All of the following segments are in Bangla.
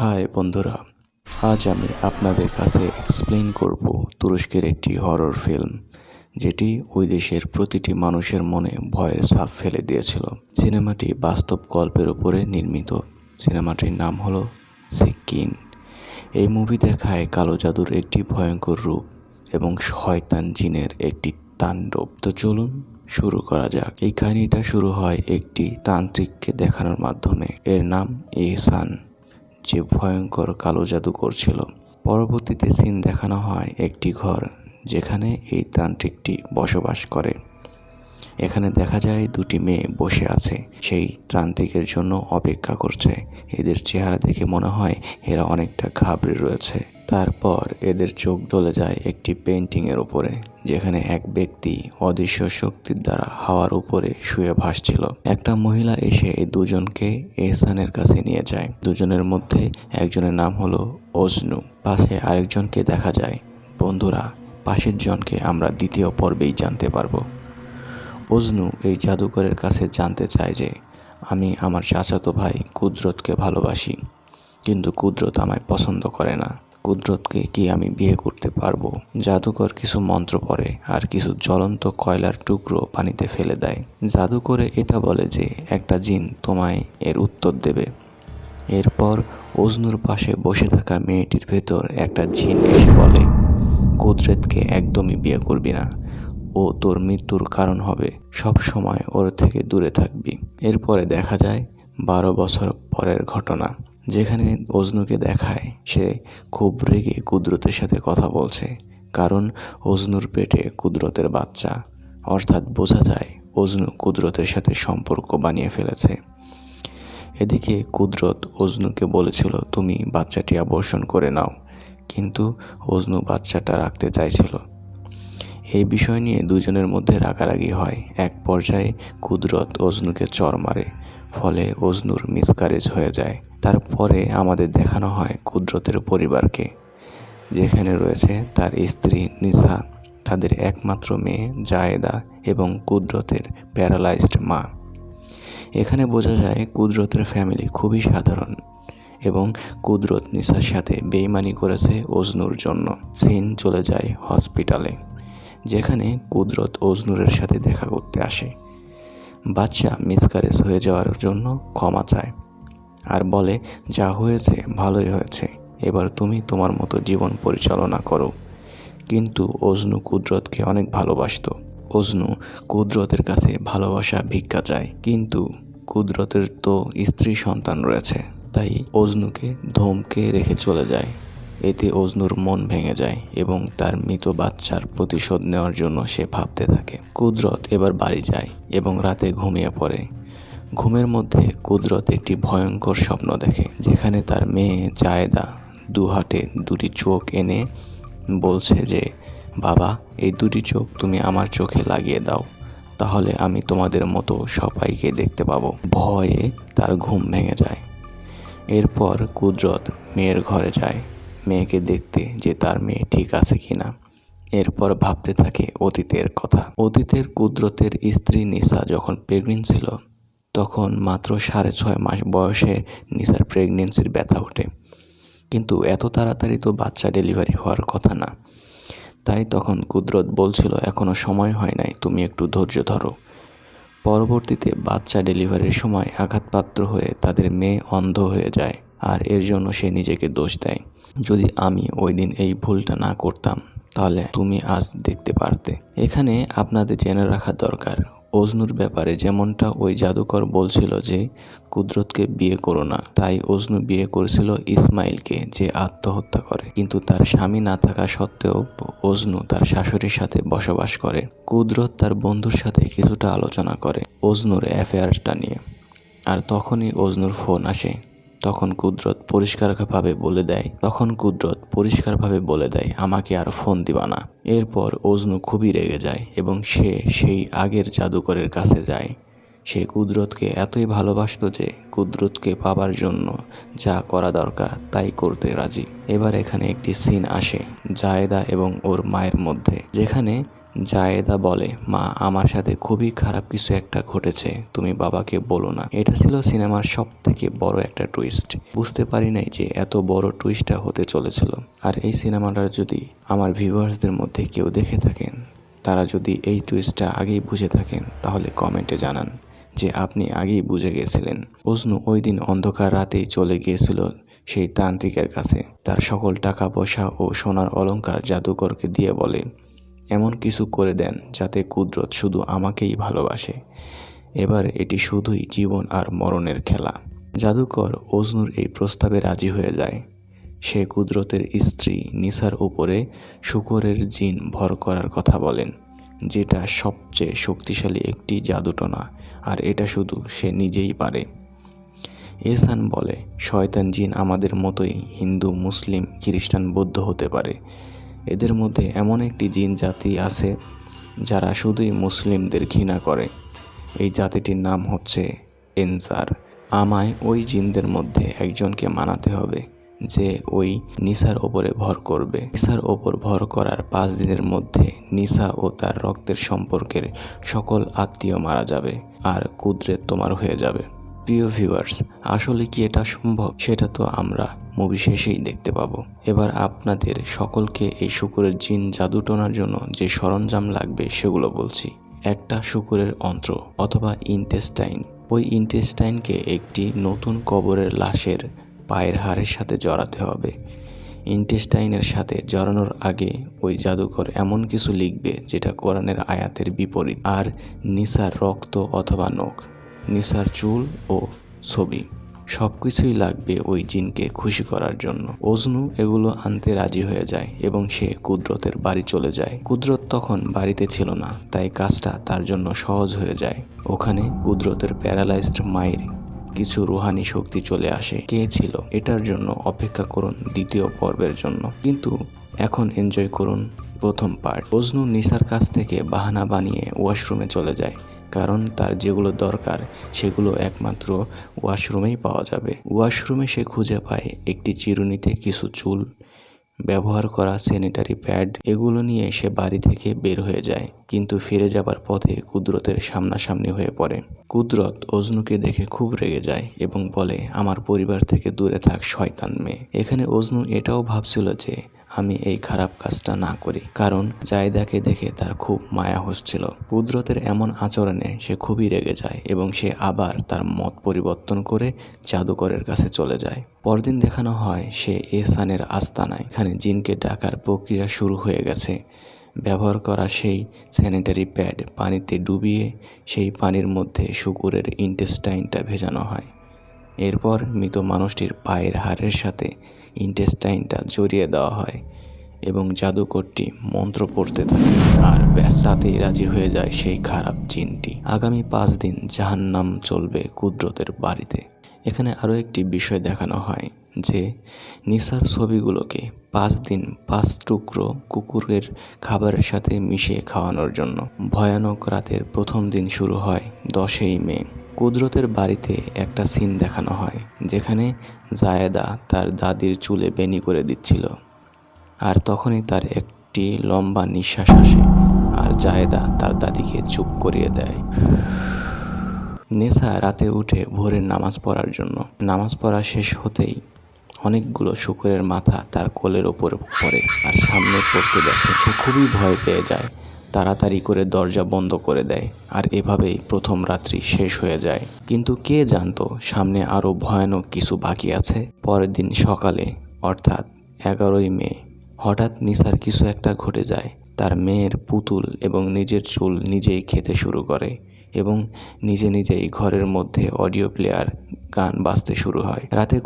হাই বন্ধুরা, আজ আমি আপনাদের কাছে এক্সপ্লেইন করব তুরস্কের একটি হরর ফিল্ম যেটি ওই দেশের প্রতিটি মানুষের মনে ভয়ের ছাপ ফেলে দিয়েছিল। সিনেমাটি বাস্তব গল্পের উপরে নির্মিত। সিনেমাটির নাম হলো সিকিন। এই মুভি দেখায় কালো জাদুর একটি ভয়ঙ্কর রূপ এবং শয়তান জিনের একটি তাণ্ডব। তো চলুন শুরু করা যাক। এই কাহিনীটা শুরু হয় একটি তান্ত্রিককে দেখানোর মাধ্যমে। এর নাম এহসান, যে ভয়ঙ্কর কালো জাদু করছিল। পরবর্তীতে সিন দেখানো হয় একটি ঘর যেখানে এই তান্ত্রিকটি বসবাস করে। এখানে দেখা যায় দুটি মেয়ে বসে আছে, সেই তান্ত্রিকের জন্য অপেক্ষা করছে। এদের চেহারা দেখে মনে হয় এরা অনেকটা ঘাবড়ে রয়েছে। তারপর এদের চোখ চলে যায় একটি পেন্টিংয়ের উপরে, যেখানে এক ব্যক্তি অদৃশ্য শক্তির দ্বারা হাওয়ার উপরে শুয়ে ভাসছিল। একটা মহিলা এসে এই দুজনকে এহসানের কাছে নিয়ে যায়। দুজনের মধ্যে একজনের নাম হলো অজনু। পাশে আরেকজনকে দেখা যায়। বন্ধুরা, পাশের জনকে আমরা দ্বিতীয় পর্বেই জানতে পারবো। অজনু এই জাদুকরের কাছে জানতে চায় যে আমি আমার চাচাতো ভাই কুদরতকে ভালোবাসি, কিন্তু কুদরত আমায় পছন্দ করে না। কুদরতকে কি আমি বিয়ে করতে পারবো? জাদুকর কিছু মন্ত্র পড়ে আর কিছু জ্বলন্ত কয়লার টুকরো পানিতে ফেলে দেয়। জাদুকরে এটা বলে যে একটা জিন তোমায় এর উত্তর দেবে। এরপর অজনুর পাশে বসে থাকা মেয়েটির ভেতর একটা জিন এসে বলে, কুদরতকে একদমই বিয়ে করবি না, ও তোর মৃত্যুর কারণ হবে, সব সময় ওর থেকে দূরে থাকবি। এরপরে দেখা যায় 12 বছর পরের ঘটনা, যেখানে অজনুকে দেখায় সে খুব রেগে কুদরতের সাথে কথা বলছে, কারণ অজনুর পেটে কুদরতের বাচ্চা। অর্থাৎ বোঝা যায় অজনু কুদরতের সাথে সম্পর্ক বানিয়ে ফেলেছে। এদিকে কুদরত অজনুকে বলেছিল তুমি বাচ্চাটি আবর্ষণ করে নাও, কিন্তু অজনু বাচ্চাটা রাখতে চাইছিল। এই বিষয় নিয়ে দুজনের মধ্যে রাগারাগি হয়। এক পর্যায়ে কুদরত অজনুকে চড় মারে, ফলে অজনুর মিসক্যারেজ হয়ে যায়। তারপরে আমাদের দেখানো হয় কুদরতের পরিবারকে, যেখানে রয়েছে তার স্ত্রী নিসা, তাদের একমাত্র মেয়ে জায়েদা এবং কুদরতের প্যারালাইজড মা। এখানে বোঝা যায় কুদরতের ফ্যামিলি খুবই সাধারণ এবং কুদরত নিসার সাথে বেইমানি করেছে অজনুর জন্য। সিন চলে যায় হসপিটালে, যেখানে কুদরত অজনুরের সাথে দেখা করতে আসে। বাচ্চা মিসক্যারেজ হয়ে যাওয়ার জন্য ক্ষমা চায় আর বলে যা হয়েছে ভালোই হয়েছে, এবার তুমি তোমার মতো জীবন পরিচালনা করো। কিন্তু অজনু কুদরতকে অনেক ভালোবাসতো। অজনু কুদরতের কাছে ভালোবাসা ভিক্ষা চায়, কিন্তু কুদরতের তো স্ত্রী সন্তান রয়েছে, তাই অজনুকে ধমকে রেখে চলে যায়। এতে অজনুর মন ভেঙে যায় এবং তার মৃত বাচ্চার প্রতিশোধ নেওয়ার জন্য সে ভাবতে থাকে। কুদরত এবার বাড়ি যায় এবং রাতে ঘুমিয়ে পড়ে। ঘুমের মধ্যে কুদরত একটি ভয়ঙ্কর স্বপ্ন দেখে, যেখানে তার মেয়ে জায়েদা দু হাতে দুটি চোখ এনে বলছে যে বাবা, এই দুটি চোখ তুমি আমার চোখে লাগিয়ে দাও, তাহলে আমি তোমাদের মতো সবাইকে দেখতে পাবো। ভয়ে তার ঘুম ভেঙে যায়। এরপর কুদরত মেয়ের ঘরে যায় মেয়েকে দেখতে যে তার মেয়ে ঠিক আছে কিনা। এরপর ভাবতে থাকে অতীতের কথা। অতীতের কুদরতের স্ত্রী নিসা যখন প্রেগনেন্ট ছিল, তখন মাত্র 6.5 মাস বয়সে নিসার প্রেগনেন্সির ব্যথা ওঠে। কিন্তু এত তাড়াতাড়ি তো বাচ্চা ডেলিভারি হওয়ার কথা না। তাই তখন কুদরত বলছিল এখনও সময় হয় নাই, তুমি একটু ধৈর্য ধরো। পরবর্তীতে বাচ্চা ডেলিভারির সময় আঘাতপ্রাপ্ত হয়ে তাদের মেয়ে অন্ধ হয়ে যায়, আর এর জন্য সে নিজেকে দোষ দেয়। যদি আমি ওই দিন এই ভুলটা না করতাম, তাহলে তুমি আজ দেখতে পারতে। এখানে আপনাদের জেনে রাখা দরকার, অজনুর ব্যাপারে যেমনটা ওই জাদুকর বলছিল যে কুদরতকে বিয়ে করো না, তাই অজনু বিয়ে করেছিল ইসমাইলকে, যে আত্মহত্যা করে। কিন্তু তার স্বামী না থাকা সত্ত্বেও অজনু তার শাশুড়ির সাথে বসবাস করে। কুদরত তার বন্ধুর সাথে কিছুটা আলোচনা করে অজনুর অ্যাফেয়ারটা নিয়ে, আর তখনই অজনুর ফোন আসে। তখন কুদরত পরিষ্কারভাবে বলে দেয় আমাকে আর ফোন দিবা না। এরপর অজনু খুবই রেগে যায় এবং সে সেই আগের জাদুকরের কাছে যায়। সে কুদরতকে এতই ভালোবাসতো যে কুদরতকে পাবার জন্য যা করা দরকার তাই করতে রাজি। এবার এখানে একটি সিন আসে জায়েদা এবং ওর মায়ের মধ্যে, যেখানে জায়েদা বলে, মা, আমার সাথে খুবই খারাপ কিছু একটা ঘটেছে, তুমি বাবাকে বলো না। এটা ছিল সিনেমার সব থেকে বড় একটা টুইস্ট। বুঝতে পারি নাই যে এত বড় টুইস্টটা হতে চলেছিল। আর এই সিনেমাটা যদি আমার ভিউয়ার্সদের মধ্যে কেউ দেখে থাকেন, তারা যদি এই টুইস্টটা আগেই বুঝে থাকেন, তাহলে কমেন্টে জানান যে আপনি আগেই বুঝে গেছিলেন। অজনু ওই দিন অন্ধকার রাতেই চলে গিয়েছিল সেই তান্ত্রিকের কাছে। তার সকল টাকা পয়সা ও সোনার অলংকার জাদুকরকে দিয়ে বলে, এমন কিছু করে দেন যাতে কুদরত শুধু আমাকেই ভালোবাসে। এবার এটি শুধুই জীবন আর মরণের খেলা। জাদুকর অজনুর এই প্রস্তাবে রাজি হয়ে যায়। সে কুদরতের স্ত্রী নিসার উপরে শূকরের জিন ভর করার কথা বলেন, যেটা সবচেয়ে শক্তিশালী একটি জাদুটনা, আর এটা শুধু সে নিজেই পারে। এহসান বলে, শয়তান জিন আমাদের মতোই হিন্দু, মুসলিম, খ্রিস্টান, বৌদ্ধ হতে পারে। এদের মধ্যে এমন একটি জিন জাতি আছে যারা শুধুই মুসলিমদের ঘৃণা করে। এই জাতিটির নাম হচ্ছে এনসার। আমায় ওই জিনদের মধ্যে একজনকে মানাতে হবে যে ওই নিসার ওপরে ভর করবে। নিসার ওপর ভর করার 5 দিনের মধ্যে নিসা ও তার রক্তের সম্পর্কের সকল আত্মীয় মারা যাবে, আর কুদরত তোমার হয়ে যাবে। প্রিয় ভিউয়ার্স, আসলে কি এটা সম্ভব? সেটা তো আমরা মুভি শেষেই দেখতে পাবো। এবার আপনাদের সকলকে এই শূকরের জিন জাদুটনার জন্য যে সরঞ্জাম লাগবে সেগুলো বলছি। একটা শূকরের অন্ত্র অথবা ইন্টেস্টাইন। ওই ইন্টেস্টাইনকে একটি নতুন কবরের লাশের পায়ের হাড়ের সাথে জড়াতে হবে। ইন্টেস্টাইনের সাথে জড়ানোর আগে ওই জাদুকর এমন কিছু লিখবে যেটা কোরআনের আয়াতের বিপরীত। আর নিসার রক্ত অথবা নখ, নিসার চুল ও ছবি, সব কিছুই লাগবে ওই জিনকে খুশি করার জন্য। অজনু এগুলো আনতে রাজি হয়ে যায় এবং সে কুদরতের বাড়ি চলে যায়। কুদরত তখন বাড়িতে ছিল না, তাই কাজটা তার জন্য সহজ হয়ে যায়। ওখানে কুদরতের প্যারালাইজড মায়ের কিছু রুহানি শক্তি চলে আসে। কে ছিল? এটার জন্য অপেক্ষা করুন দ্বিতীয় পর্বের জন্য। কিন্তু এখন এনজয় করুন প্রথম পার্ট। অজনু নিসার কাছ থেকে বাহানা বানিয়ে ওয়াশরুমে চলে যায়, কারণ তার যেগুলো দরকার সেগুলো একমাত্র ওয়াশরুমেই পাওয়া যাবে। ওয়াশরুমে সে খুঁজে পায় একটি চিরুনিতে কিছু চুল, ব্যবহার করা স্যানিটারি প্যাড। এগুলো নিয়ে সে বাড়ি থেকে বের হয়ে যায়, কিন্তু ফিরে যাবার পথে কুদরতের সামনাসামনি হয়ে পড়ে। কুদরত অজনুকে দেখে খুব রেগে যায় এবং বলে, আমার পরিবার থেকে দূরে থাক শয়তান মেয়ে। এখানে অজনু এটাও ভাবছিল যে আমি এই খারাপ কাজটা না করি, কারণ জায়দাকে দেখে তার খুব মায়া হচ্ছিল। কুদরতের এমন আচরণে সে খুবই রেগে যায় এবং সে আবার তার মত পরিবর্তন করে জাদুকরের কাছে চলে যায়। পরদিন দেখানো হয় সে এহসানের আস্তানায়। এখানে জিনকে ডাকার প্রক্রিয়া শুরু হয়ে গেছে। ব্যবহার করা সেই স্যানিটারি প্যাড পানিতে ডুবিয়ে সেই পানির মধ্যে শূকরের ইন্টেস্টাইনটা ভেজানো হয়। এরপর মৃত মানুষটির পায়ের হাড়ের সাথে ইন্টেস্টাইনটা জড়িয়ে দেওয়া হয় এবং জাদুকরটি মন্ত্র পড়তে থাকে, আর ব্যাস সাথেই রাজি হয়ে যায় সেই খারাপ জিনটি। আগামী 5 দিন জাহান্নাম চলবে কুদরতের বাড়িতে। এখানে আরও একটি বিষয় দেখানো হয় যে নিসার ছবিগুলোকে 5 দিন 5 টুকরো কুকুরের খাবারের সাথে মিশিয়ে খাওয়ানোর জন্য। ভয়ানক রাতের প্রথম দিন শুরু হয় 10ই মে। কুদরতের বাড়িতে একটা সিন দেখানো হয় যেখানে জায়েদা তার দাদির চুলে বেনি করে দিচ্ছিল, আর তখনই তার একটি লম্বা নিঃশ্বাস আসে আর জায়েদা তার দাদিকে চুপ করিয়ে দেয়। নেসা রাতে উঠে ভোরের নামাজ পড়ার জন্য। নামাজ পড়া শেষ হতেই অনেকগুলো শূকরের মাথা তার কোলের ওপর পড়ে আর সামনে পড়তে দেখে। সে খুবই ভয় পেয়ে যায়, তাড়াতাড়ি করে দরজা বন্ধ করে দেয়, আর এভাবেই প্রথম রাত্রি শেষ হয়ে যায়। কিন্তু কে জানতো সামনে আরও ভয়ানক কিছু বাকি আছে। পরের দিন সকালে অর্থাৎ 11ই মে হঠাৎ নিসার কিছু একটা ঘটে যায়। তার মেয়ের পুতুল এবং নিজের চুল নিজেই খেতে শুরু করে এবং নিজে নিজেই ঘরের মধ্যে অডিও প্লেয়ার গান বাজতে শুরু হয়। রাতে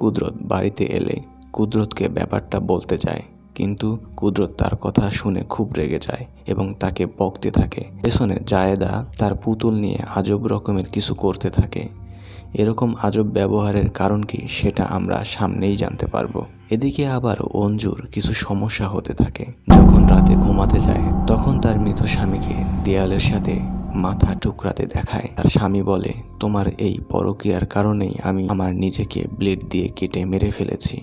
কুদরত বাড়িতে এলে কুদরতকে ব্যাপারটা বলতে যায়, কিন্তু কুদরত তার কথা শুনে খুব রেগে যায় এবং তাকে বকতে থাকে। পেছনে জায়েদা তার পুতুল নিয়ে আজব রকমের কিছু করতে থাকে। এরকম আজব ব্যবহারের কারণ কি সেটা আমরা সামনেই জানতে পারবো। এদিকে আবার অঞ্জুর কিছু সমস্যা হতে থাকে। যখন রাতে ঘুমাতে যায় তখন তার মৃত স্বামীকে দেয়ালের সাথে মাথা টুকরাতে দেখায়। তার স্বামী বলে, তোমার এই পরকীয়ার কারণেই আমি আমার নিজেকে ব্লেড দিয়ে কেটে মেরে ফেলেছি,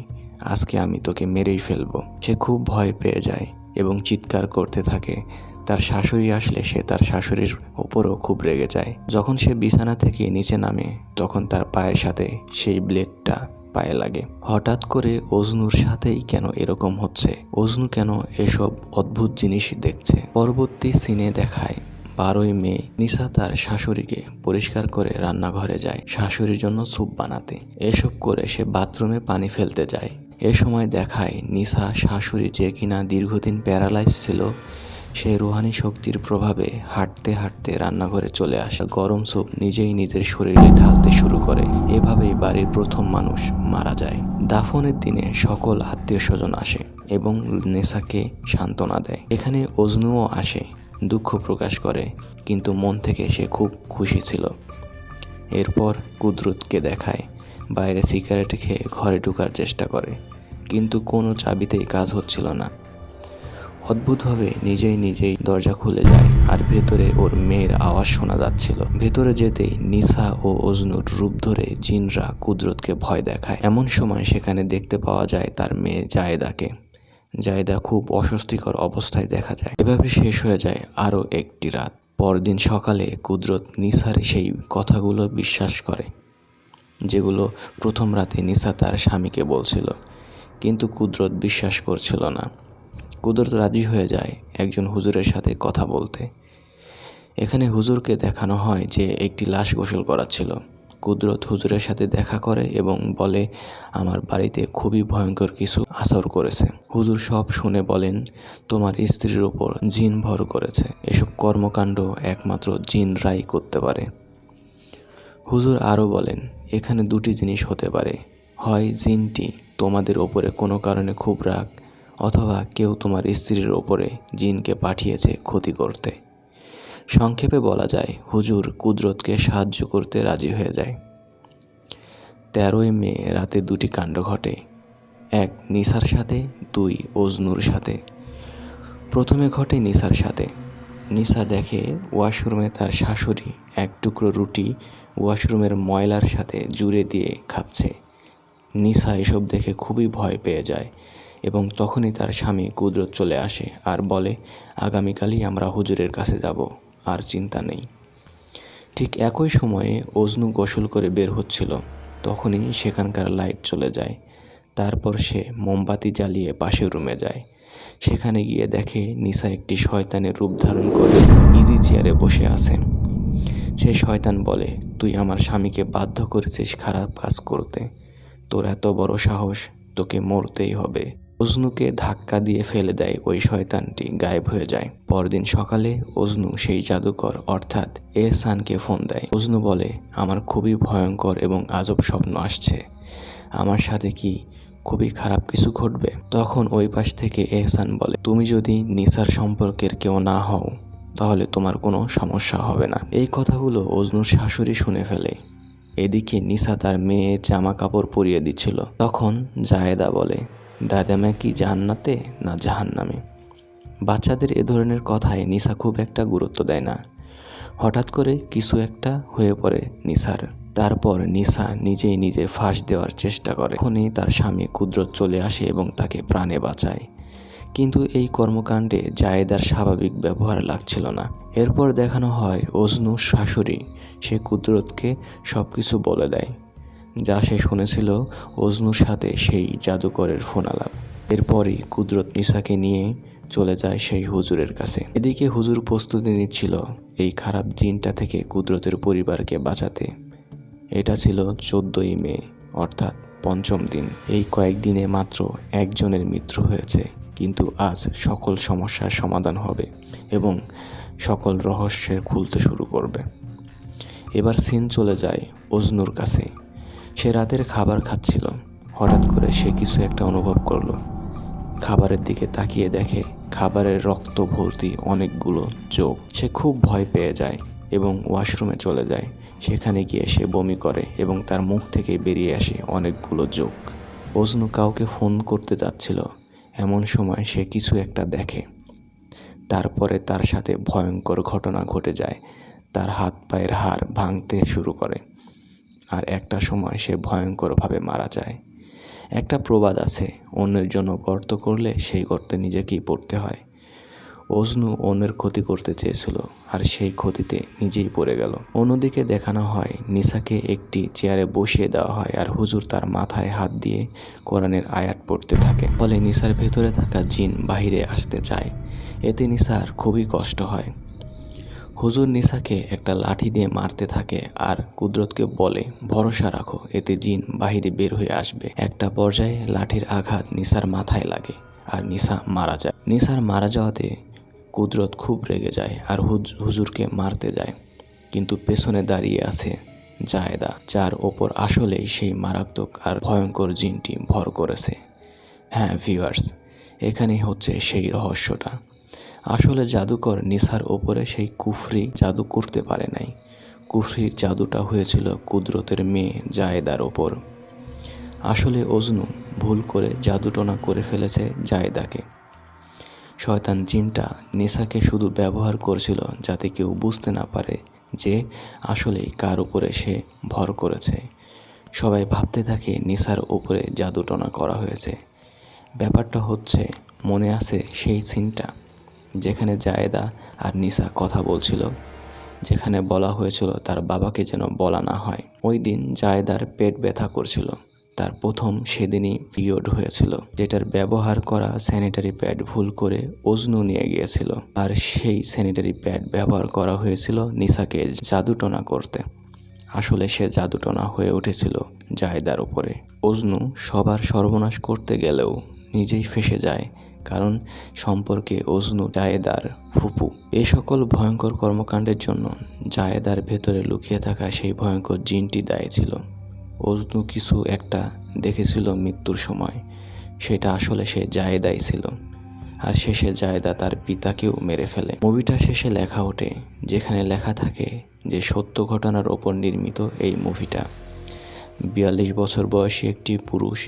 আজকে আমি তোকে মেরেই ফেলবো। সে খুব ভয় পেয়ে যায় এবং চিৎকার করতে থাকে। তার শাশুড়ি আসলে সে তার শাশুড়ির ওপরও খুব রেগে যায়। যখন সে বিছানা থেকে নিচে নামে তখন তার পায়ের সাথে সেই ব্লেডটা পায়ে লাগে। হঠাৎ করে অজনুর সাথেই কেন এরকম হচ্ছে, অজনু কেন এসব অদ্ভুত জিনিস দেখছে। পরবর্তী সিনে দেখায় 12ই মে নিশা তার শাশুড়িকে পরিষ্কার করে রান্নাঘরে যায় শাশুড়ির জন্য স্যুপ বানাতে। এসব করে সে বাথরুমে পানি ফেলতে যায়। এ সময় দেখায় নিশা শাশুড়ি যে কিনা দীর্ঘদিন প্যারালাইজ ছিল, সে রুহানি শক্তির প্রভাবে হাঁটতে হাঁটতে রান্নাঘরে চলে আসে। গরম স্যুপ নিজেই নিজের শরীরে ঢালতে শুরু করে। এভাবেই বাড়ির প্রথম মানুষ মারা যায়। দাফনের দিনে সকল আত্মীয় স্বজন আসে এবং নেশাকে সান্ত্বনা দেয়। এখানে অজনুও আসে, দুঃখ প্রকাশ করে, কিন্তু মন থেকে সে খুব খুশি ছিল। এরপর কুদরতকে দেখায় বাইরে সিগারেট খেয়ে ঘরে ঢোকার চেষ্টা করে, কিন্তু কোনো চাবিতেই কাজ হচ্ছিল না। অদ্ভুতভাবে নিজেই দরজা খুলে যায় আর ভেতরে ওর মেয়ের আওয়াজ শোনা যাচ্ছিল। ভেতরে যেতেই নিশা ও অজনুর রূপ ধরে জিনরা কুদরতকে ভয় দেখায়। এমন সময় সেখানে দেখতে পাওয়া যায় তার মেয়ে জায়েদাকে। জায়েদা খুব অস্বস্তিকর অবস্থায় দেখা যায়। এভাবে শেষ হয়ে যায় আরও একটি রাত। পরদিন সকালে কুদরত নিসার সেই কথাগুলো বিশ্বাস করে যেগুলো প্রথম রাতে নিসা তার স্বামীকে বলছিল, কিন্তু কুদরত বিশ্বাস করছিল না। কুদরত রাজি হয়ে যায় একজন হুজুরের সাথে কথা বলতে। এখানে হুজুরকে দেখানো হয় যে একটি লাশ গোসল করাচ্ছিল। কুদরত হুজুরের সাথে দেখা করে এবং বলে, আমার বাড়িতে খুবই ভয়ঙ্কর কিছু আসর করেছে। হুজুর সব শুনে বলেন, তোমার স্ত্রীর ওপর জিন ভর করেছে। এসব কর্মকাণ্ড একমাত্র জিনরাই করতে পারে। হুজুর আরও বলেন, এখানে দুটি জিনিস হতে পারে, হয় জিনটি তোমাদের ওপরে কোনো কারণে খুব রাগ, অথবা কেউ তোমার স্ত্রীর ওপরে জিনকে পাঠিয়েছে ক্ষতি করতে। সংক্ষেপে বলা যায় হুজুর কুদরতকে সাহায্য করতে রাজি হয়ে যায়। 13ই মে রাতে দুটি কাণ্ড ঘটে, এক নিসার সাথে, দুই অজনুর সাথে। প্রথমে ঘটে নিসার সাথে। নিসা দেখে ওয়াশরুমে তার শাশুড়ি এক টুকরো রুটি ওয়াশরুমের ময়লার সাথে জুড়ে দিয়ে খাচ্ছে। নিসা এসব দেখে খুবই ভয় পেয়ে যায় এবং তখনই তার স্বামী কুদরত চলে আসে আর বলে, আগামীকালই আমরা হুজুরের কাছে যাব, আর চিন্তা নেই। ঠিক একই সময়ে অজনু গোসল করে বের হচ্ছিল, তখনই সেখানকার লাইট চলে যায়। তারপর সে মোমবাতি জ্বালিয়ে পাশের রুমে যায়। সেখানে গিয়ে দেখে নিসা একটি শয়তানের রূপ ধারণ করে ইজি চেয়ারে বসে আছে। সে শয়তান বলে, তুই আমার স্বামীকে বাধ্য করেছিস খারাপ কাজ করতে, তোর এত বড় সাহস, তোকে মরতেই হবে। অজনুকে ধাক্কা দিয়ে ফেলে দেয় ওই শয়তানটি, গায়েব হয়ে যায়। পরদিন সকালে অজনু সেই জাদুকর অর্থাৎ এহসানকে ফোন দেয়। অজনু বলে, আমার খুবই ভয়ঙ্কর এবং আজব স্বপ্ন আসছে, আমার সাথে কি খুবই খারাপ কিছু ঘটবে? তখন ওই পাশ থেকে এহসান বলে, তুমি যদি নিসার সম্পর্কের কেউ না হও তাহলে তোমার কোনো সমস্যা হবে না। এই কথাগুলো অজনুর শাশুড়ি শুনে ফেলে। এদিকে নিসা তার মেয়ের জামা কাপড় পরিয়ে দিচ্ছিল। তখন জায়েদা বলে, দাদামা কি জান্নাতে না জাহান্নামে? বাচ্চাদের এ ধরনের কথায় নিসা খুব একটা গুরুত্ব দেয় না। হঠাৎ করে কিছু একটা হয়ে পড়ে নিসার। তারপর নিসা নিজেই নিজের ফাঁস দেওয়ার চেষ্টা করে। তখনই তার স্বামী কুদরত চলে আসে এবং তাকে প্রাণে বাঁচায়। কিন্তু এই কর্মকাণ্ডে জায়েদার স্বাভাবিক ব্যবহার লাগছিল না। এরপর দেখানো হয় অজনুর শাশুড়ি, সে কুদরতকে সব কিছু বলে দেয় যা সে শুনেছিল অজনুর সাথে সেই জাদুকরের ফোন আলাপ। এরপরই কুদরত নিসাকে নিয়ে চলে যায় সেই হুজুরের কাছে। এদিকে হুজুর প্রস্তুতি নিচ্ছিল এই খারাপ জিনটা থেকে কুদরতের পরিবারকে বাঁচাতে। এটা ছিল 14ই মে অর্থাৎ পঞ্চম দিন। এই কয়েকদিনে মাত্র একজনের মৃত্যু হয়েছে, কিন্তু আজ সকল সমস্যার সমাধান হবে এবং সকল রহস্যের খুলতে শুরু করবে। এবার সিন চলে যায় অজনুর কাছে। সে রাতের খাবার খাচ্ছিল। হঠাৎ করে সে কিছু একটা অনুভব করলো। খাবারের দিকে তাকিয়ে দেখে খাবারের রক্ত ভর্তি অনেকগুলো চোখ। সে খুব ভয় পেয়ে যায় এবং ওয়াশরুমে চলে যায়। সেখানে গিয়ে সে বমি করে এবং তার মুখ থেকে বেরিয়ে আসে অনেকগুলো চোখ। অজনু কাউকে ফোন করতে যাচ্ছিল, এমন সময় সে কিছু একটা দেখে। তারপরে তার সাথে ভয়ঙ্কর ঘটনা ঘটে যায়। তার হাত পায়ের হাড় ভাঙতে শুরু করে আর একটা সময় সে ভয়ঙ্করভাবে মারা যায়। একটা প্রবাদ আছে, অন্যের জন্য গর্ত করলে সেই গর্তে নিজেকেই পড়তে হয়। অজনু অন্যের ক্ষতি করতে চেয়েছিল, আর সেই ক্ষতিতে নিজেই পড়ে গেল। অন্যদিকে দেখানো হয় নিসাকে একটি চেয়ারে বসিয়ে দেওয়া হয় আর হুজুর তার মাথায় হাত দিয়ে কোরআনের আয়াত পড়তে থাকে। ফলে নিসার ভেতরে থাকা জিন বাহিরে আসতে চায়। এতে নিসার খুবই কষ্ট হয়। হুজুর নিসাকে একটা লাঠি দিয়ে মারতে থাকে আর কুদরতকে বলে, ভরসা রাখো, এতে জিন বাহিরে বের হয়ে আসবে। একটা পর্যায়ে লাঠির আঘাত নিসার মাথায় লাগে আর নিসা মারা যায়। নিসার মারা যাওয়াতে কুদরত খুব রেগে যায় আর হুজুরকে মারতে যায়, কিন্তু পেছনে দাঁড়িয়ে আছে জায়েদা, যার ওপর আসলেই সেই মারাত্মক আর ভয়ঙ্কর জিনটি ভর করেছে। হ্যাঁ ভিউয়ার্স, এখানেই হচ্ছে সেই রহস্যটা। আসলে জাদুকর নিসার ওপরে সেই কুফরি জাদু করতে পারে নাই। কুফরির জাদুটা হয়েছিল কুদরতের মেয়ে জায়েদার ওপর। আসলে অজনু ভুল করে জাদুটনা করে ফেলেছে জায়েদাকে। শয়তান জিনটা নিসাকে শুধু ব্যবহার করছিল যাতে কেউ বুঝতে না পারে যে আসলেই কার উপরে সে ভর করেছে। সবাই ভাবতে থাকে নিসার উপরে জাদুটনা করা হয়েছে। ব্যাপারটা হচ্ছে, মনে আছে সেই সিনটা যেখানে জায়েদা আর নিসা কথা বলছিল, যেখানে বলা হয়েছিল তার বাবাকে যেন বলা না হয়। ওই দিন জায়েদার পেট ব্যথা করছিল। তার প্রথম সেদিনই পিরিয়ড হয়েছিল, যেটার ব্যবহার করা স্যানিটারি প্যাড ভুল করে অজনু নিয়ে গিয়েছিল, আর সেই স্যানিটারি প্যাড ব্যবহার করা হয়েছিল নিসাকে জাদুটনা করতে। আসলে সে জাদুটনা হয়ে উঠেছিল জায়েদার উপরে। অজনু সবার সর্বনাশ করতে গেলেও নিজেই ফেঁসে যায়, কারণ সম্পর্কে অজনু জায়েদার ফুপু। এই সকল ভয়ঙ্কর কর্মকাণ্ডের জন্য জায়েদার ভেতরে লুকিয়ে থাকা সেই ভয়ঙ্কর জিনটি দায়ী ছিল। অজনু কিছু একটা দেখেছিল মৃত্যুর সময়, সেটা আসলে সে জায়েদাই ছিল। আর শেষে জায়েদা তার পিতাকেও মেরে ফেলে। মুভিটা শেষে লেখা ওঠে, যেখানে লেখা থাকে যে সত্য ঘটনার ওপর নির্মিত এই মুভিটা। 42 বছর বয়সী একটি পুরুষ,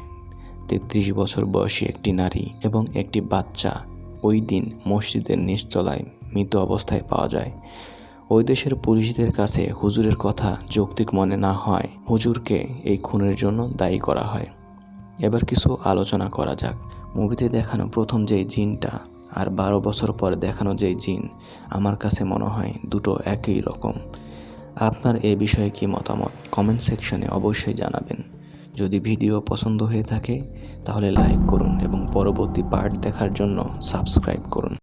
33 বছর বয়সী একটি নারী এবং একটি বাচ্চা ওই দিন মসজিদের নিচতলায় মৃত অবস্থায় পাওয়া যায়। ওই দেশের পুলিশদের কাছে হুজুরের কথা যৌক্তিক মনে না হয় হুজুরকে এই খুনের জন্য দায়ী করা হয়। এবার কিছু আলোচনা করা যাক। মুভিতে দেখানো প্রথম যেই জিনটা আর 12 বছর পরে দেখানো যেই জিন, আমার কাছে মনে হয় দুটো একই রকম। আপনার এ বিষয়ে কি মতামত কমেন্ট সেকশনে অবশ্যই জানাবেন। যদি ভিডিও পছন্দ হয়ে থাকে তাহলে লাইক করুন এবং পরবর্তী পার্ট দেখার জন্য সাবস্ক্রাইব করুন।